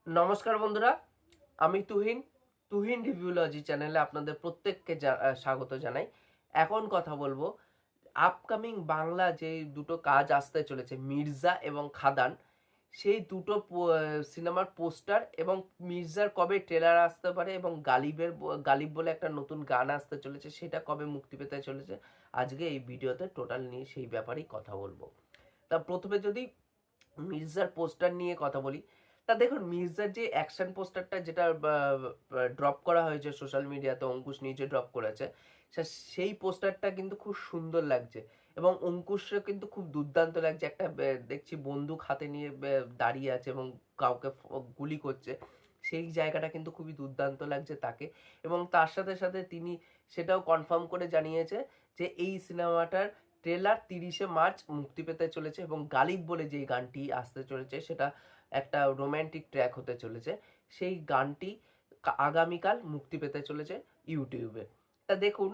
নমস্কার বন্ধুরা, আমি তুহিন রিভিউলজি চ্যানেলে আপনাদের প্রত্যেককে স্বাগত জানাই। এখন কথা বলবো আপকামিং বাংলা যে দুটো কাজ আসতে চলেছে, মির্জা এবং খাদান, সেই দুটো সিনেমার পোস্টার এবং মির্জার কবে ট্রেলার আসতে পারে এবং গালিব বলে একটা নতুন গান আসতে চলেছে, সেটা কবে মুক্তি পেতে চলেছে। আজকে এই ভিডিওতে টোটাল নিয়ে সেই ব্যাপারেই কথা বলবো। তা প্রথমে যদি মির্জার পোস্টার নিয়ে কথা বলি, তা দেখুন মির্জার যে অ্যাকশন পোস্টারটা যেটা ড্রপ করা হয়েছে সোশ্যাল মিডিয়াতে, অঙ্কুশ নিজে ড্রপ করেছে, সেই পোস্টারটা কিন্তু খুব সুন্দর লাগছে এবং অঙ্কুশও কিন্তু খুব দুর্দান্ত লাগছে। একটা দেখছি বন্দুক হাতে নিয়ে দাঁড়িয়ে আছে এবং কাউকে গুলি করছে, সেই জায়গাটা কিন্তু খুবই দুর্দান্ত লাগছে তাকে। এবং তার সাথে সাথে তিনি সেটাও কনফার্ম করে জানিয়েছে যে এই সিনেমাটার ট্রেলার 30শে মার্চ মুক্তি পেতে চলেছে এবং গালিব বলে যেই গানটি আসতে চলেছে সেটা একটা রোম্যান্টিক ট্র্যাক হতে চলেছে। সেই গানটি আগামীকাল মুক্তি পেতে চলেছে ইউটিউবে। তা দেখুন,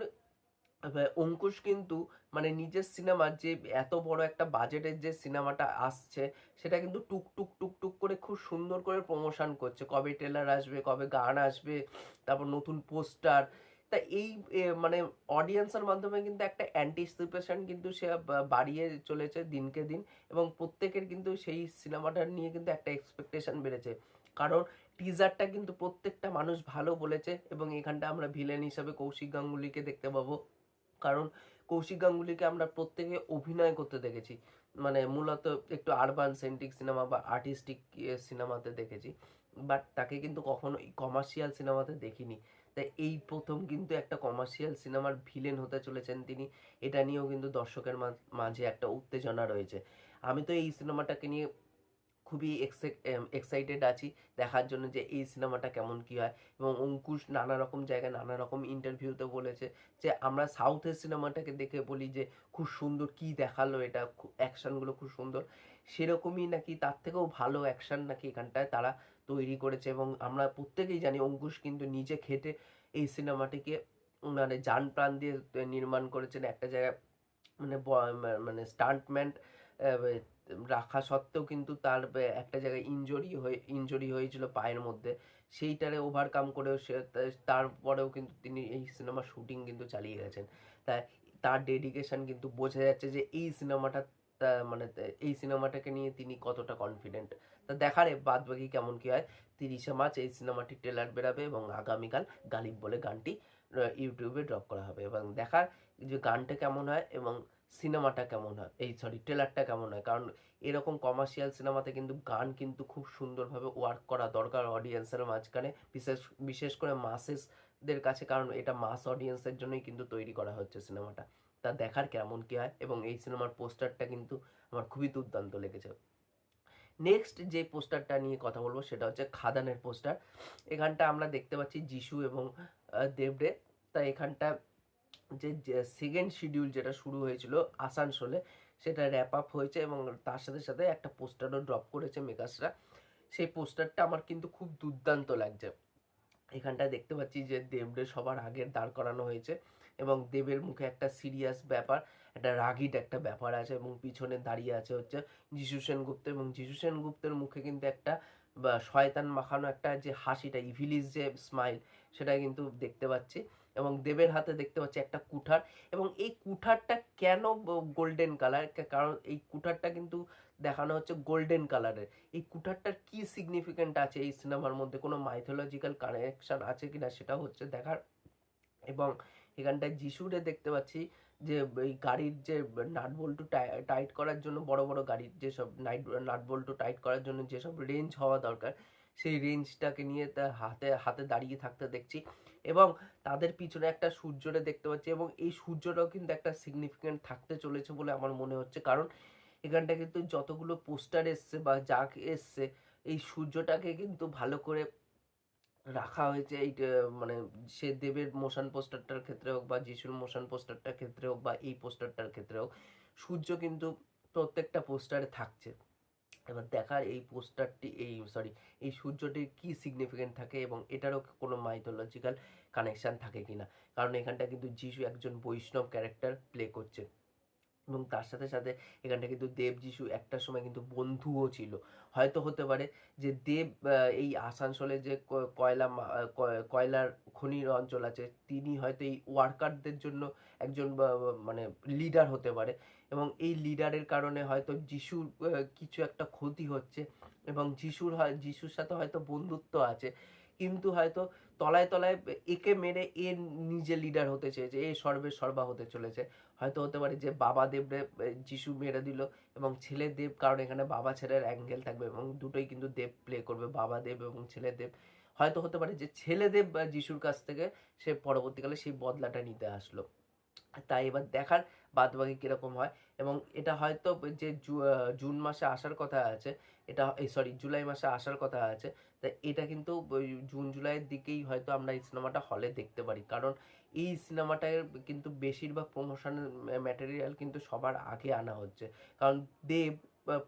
অঙ্কুশ কিন্তু মানে নিজের সিনেমার যে এত বড় একটা বাজেটের যে সিনেমাটা আসছে, সেটা কিন্তু টুক টুক টুক টুক করে খুব সুন্দর করে প্রমোশন করছে, কবে ট্রেলার আসবে, কবে গান আসবে, তারপর নতুন পোস্টার। তা এই মানে অডিয়েন্সের মাধ্যমে কিন্তু একটা অ্যান্টিসিপেশন কিন্তু সে বাড়িয়ে চলেছে দিনকে দিন, এবং প্রত্যেকের কিন্তু সেই সিনেমাটা নিয়ে কিন্তু একটা এক্সপেকটেশন বেড়েছে। কারণ টিজারটা কিন্তু প্রত্যেকটা মানুষ ভালো বলেছে এবং এখানটা আমরা ভিলেন হিসাবে কৌশিক গাঙ্গুলিকে দেখতে পাবো। কারণ কৌশিক গাঙ্গুলিকে আমরা প্রত্যেকে অভিনয় করতে দেখেছি, মানে মূলত একটু আরবান সেন্ট্রিক সিনেমা বা আর্টিস্টিক সিনেমাতে দেখেছি, বাট তাকে কিন্তু কখনো কমার্শিয়াল সিনেমাতে দেখিনি। তাই এই প্রথম কিন্তু একটা কমার্শিয়াল সিনেমার ভিলেন হতে চলেছেন তিনি। এটা নিয়েও কিন্তু দর্শকের মাঝে একটা উত্তেজনা রয়েছে। আমি তো এই সিনেমাটাকে নিয়ে খুবই এক্সাইটেড আছি দেখার জন্য যে এই সিনেমাটা কেমন কি হয়। এবং অঙ্কুশ নানা রকম জায়গায় নানা রকম ইন্টারভিউতে বলেছে যে আমরা সাউথের সিনেমাটাকে দেখে বলি যে খুব সুন্দর, কি দেখালো এটা, অ্যাকশনগুলো খুব সুন্দর, সেরকমই নাকি তার থেকেও ভালো অ্যাকশন নাকি এখানটায় তারা তৈরি করেছে। এবং আমরা প্রত্যেকেই জানি অঙ্কুশ কিন্তু নিজে খেটে এই সিনেমাটিকে মানে জান প্রাণ দিয়ে নির্মাণ করেছেন। একটা জায়গায় মানে মানে স্টান্টম্যান রাখা সত্ত্বেও কিন্তু তার একটা জায়গায় ইনজুরি হয়েছিল পায়ের মধ্যে, সেইটারে ওভারকাম করেও সে তারপরেও কিন্তু তিনি এই সিনেমার শুটিং কিন্তু চালিয়ে গেছেন। তাই তার ডেডিকেশন কিন্তু বোঝা যাচ্ছে যে এই সিনেমাটা মানে এই সিনেমাটাকে নিয়ে তিনি কতটা কনফিডেন্ট। তা দেখারে বাদ বাকি কেমন কি হয়। 30শে মার্চ এই সিনেমাটির ট্রেলার বেরাবে এবং আগামীকাল গালিব বলে গানটি ইউটিউবে ড্রপ করা হবে এবং দেখার যে গানটা কেমন হয় এবং সিনেমাটা কেমন হয়, এই সরি ট্রেলারটা কেমন হয়। কারণ এরকম কমার্শিয়াল সিনেমাতে কিন্তু গান কিন্তু খুব সুন্দরভাবে ওয়ার্ক করা দরকার অডিয়েন্সের মাঝখানে, বিশেষ বিশেষ করে মাসেসদের কাছে, কারণ এটা মাস অডিয়েন্সের জন্যই কিন্তু তৈরি করা হচ্ছে সিনেমাটা। তা দেখার কেমন কি হয়। এবং এই সিনেমার পোস্টারটা কিন্তু আমার খুবই দুর্দান্ত লেগেছে। নেক্সট যে পোস্টারটা নিয়ে কথা বলবো সেটা হচ্ছে খাদানের পোস্টার। এখানটা আমরা দেখতে পাচ্ছি যিশু এবং দেবরে। তা এখানটা যে সেকেন্ড শিডিউল যেটা শুরু হয়েছিল আসানসোলে, সেটা র্যাপ আপ হয়েছে এবং তার সাথে সাথে একটা পোস্টারও ড্রপ করেছে মেকার্সরা। সেই পোস্টারটা আমার কিন্তু খুব দুর্দান্ত লাগছে। এখানটায় দেখতে পাচ্ছি যে দেবরে সবার আগে দাঁড় করানো হয়েছে এবং দেবের মুখে একটা সিরিয়াস ব্যাপার, একটা রাগিড একটা ব্যাপার আছে এবং পিছনে দাঁড়িয়ে আছে হচ্ছে যিশু সেনগুপ্ত, এবং যিশু সেনগুপ্তের মুখে কিন্তু একটা বা শয়তান মাখানো একটা যে হাসিটা, ইভিলিস যে স্মাইল, সেটা কিন্তু দেখতে পাচ্ছি। এবং দেবের হাতে দেখতে পাচ্ছি একটা কুঠার, এবং এই কুঠারটা কেন গোল্ডেন কালার, কারণ এই কুঠারটা কিন্তু দেখানো হচ্ছে গোল্ডেন কালারের। এই কুঠারটার কি সিগনিফিকেন্ট আছে এই সিনেমার মধ্যে, কোনো মাইথোলজিক্যাল কানেকশন আছে কিনা সেটা হচ্ছে দেখার। এবং এখানটায় যিশুরে দেখতে পাচ্ছি যে এই গাড়ির যে নাট বল্টু টাইট করার জন্য, বড় বড় গাড়ির যেসব নাট বল্টু টাইট করার জন্য যেসব রেঞ্জ হওয়া দরকার, সেই রেঞ্জটাকে নিয়ে তার হাতে হাতে দাঁড়িয়ে থাকতে দেখছি। এবং তাদের পিছনে একটা সূর্যরে দেখতে পাচ্ছি এবং এই সূর্যটাও কিন্তু একটা সিগনিফিকেন্ট থাকতে চলেছে বলে আমার মনে হচ্ছে। কারণ এখানটা কিন্তু যতগুলো পোস্টার এসছে বা যা এসছে, এই সূর্যটাকে কিন্তু ভালো করে রাখা হয়েছে। এই মানে সে দেবের মোশন পোস্টারটার ক্ষেত্রে হোক বা যিশুর মোশন পোস্টারটার ক্ষেত্রে হোক বা এই পোস্টারটার ক্ষেত্রে হোক, সূর্য কিন্তু প্রত্যেকটা পোস্টারে থাকছে। এবার দেখার এই পোস্টারটি এই সূর্যটির কি সিগনিফিকেন্ট থাকে এবং এটারও কোনো মাইথোলজিক্যাল কানেকশন থাকে কিনা। কারণ এখানটা কিন্তু যিশু একজন বৈষ্ণব ক্যারেক্টার প্লে করছে। এবং তার সাথে সাথে এখানটা কিন্তু দেব যিশু একটা সময় কিন্তু বন্ধুও ছিল। হয়তো হতে পারে যে দেব এই আসানসোলে যে কয়লার খনির অঞ্চল আছে, তিনি হয়তো এই ওয়ার্কারদের জন্য একজন মানে লিডার হতে পারে, এবং এই লিডারের কারণে হয়তো যিশুর কিছু একটা ক্ষতি হচ্ছে, এবং যিশুর সাথে হয়তো বন্ধুত্ব আছে, কিন্তু হয়তো তলায় তলায় একে মেরে এ নিজে লিডার হতে চেয়েছে, এ সর্বের সর্বা হতে চলেছে। হয়তো হতে পারে যে বাবা দেবরে যিশু মেরে দিল, এবং ছেলে দেব, কারণ এখানে বাবা ছেলের অ্যাঙ্গেল থাকবে এবং দুটোই কিন্তু দেব প্লে করবে, বাবা দেব এবং ছেলে দেব। হয়তো হতে পারে যে ছেলে দেব যিশুর কাছ থেকে সে পরবর্তীকালে সেই বদলাটা নিতে আসলো। তাই এবার দেখার বাদবাকি কিরকম হয়। এবং এটা হয়তো যে জুন মাসে আসার কথা আছে, এটা সরি জুলাই মাসে আসার কথা আছে, তাই এটা কিন্তু ওই জুন জুলাইয়ের দিকেই হয়তো আমরা এই সিনেমাটা হলে দেখতে পারি, কারণ এই সিনেমাটার কিন্তু বেশিরভাগ প্রমোশনের ম্যাটেরিয়াল কিন্তু সবার আগে আনা হচ্ছে। কারণ দেব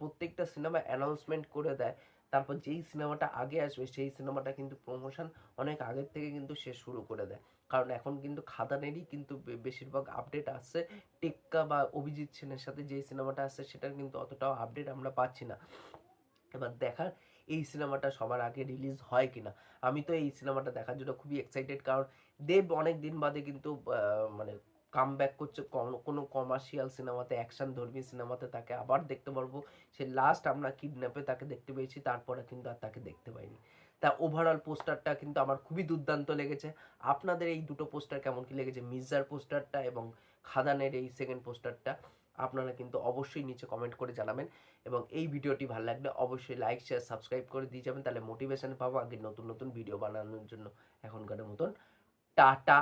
প্রত্যেকটা সিনেমা অ্যানাউন্সমেন্ট করে দেয়, তারপর যেই সিনেমাটা আগে আসবে সেই সিনেমাটা কিন্তু প্রমোশন অনেক আগের থেকে কিন্তু সে শুরু করে দেয়। কারণ এখন কিন্তু খাদানেরই কিন্তু বেশিরভাগ আপডেট আসছে, টেক্কা বা অভিজিৎ সেনের সাথে যে সিনেমাটা আসছে সেটার কিন্তু অতটাও আপডেট আমরা পাচ্ছি না। এবার দেখার এই সিনেমাটা সবার আগে রিলিজ হয় কিনা। আমি তো এই সিনেমাটা দেখার জন্য খুবই এক্সাইটেড, কারণ দেব অনেক দিন বাদে কিন্তু মানে কাম ব্যাক করছে কোনো কমার্শিয়াল সিনেমাতে, অ্যাকশন ধর্মী সিনেমাতে তাকে আবার দেখতে পারবো। সে লাস্ট আমরা কিডন্যাপে তাকে দেখতে পেয়েছি, তারপরে কিন্তু আর তাকে দেখতে পাইনি। তা ওভারঅল পোস্টারটা কিন্তু আমার খুবই দুর্দান্ত লেগেছে। আপনাদের এই দুটো পোস্টার কেমন কি লেগেছে, মির্জার পোস্টারটা এবং খাদানের এই সেকেন্ড পোস্টারটা? আপনারা কিন্তু অবশ্যই নিচে কমেন্ট করে জানাবেন, এবং এই ভিডিওটি ভালো লাগলে অবশ্যই লাইক শেয়ার সাবস্ক্রাইব করে দিয়ে যাবেন, তাহলে মোটিভেশন পাবো আগে নতুন নতুন ভিডিও বানানোর জন্য। এখনকার মতন টাটা।